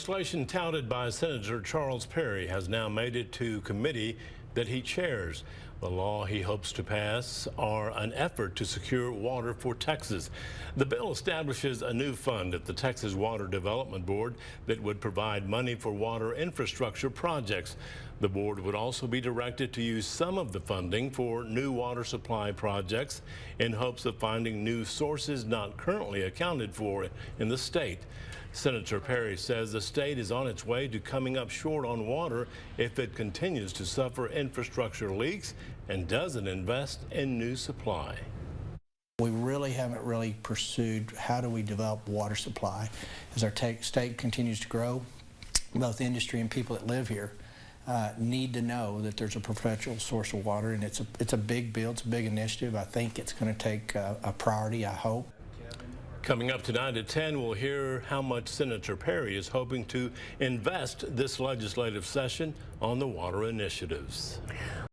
Legislation touted by Senator Charles Perry has now made it to committee that he chairs. The law he hopes to pass are an effort to secure water for Texas. The bill establishes a new fund at the Texas Water Development Board that would provide money for water infrastructure projects. The board would also be directed to use some of the funding for new water supply projects in hopes of finding new sources not currently accounted for in the state. Senator Perry says the state is on its way to coming up short on water if it continues to suffer infrastructure leaks and doesn't invest in new supply. We really haven't pursued how do we develop water supply. As our state continues to grow, both industry and people that live here need to know that there's a perpetual source of water, and it's a big bill, it's a big initiative. I think it's going to take a priority, I hope. Coming up tonight at 10, we'll hear how much Senator Perry is hoping to invest this legislative session on the water initiatives.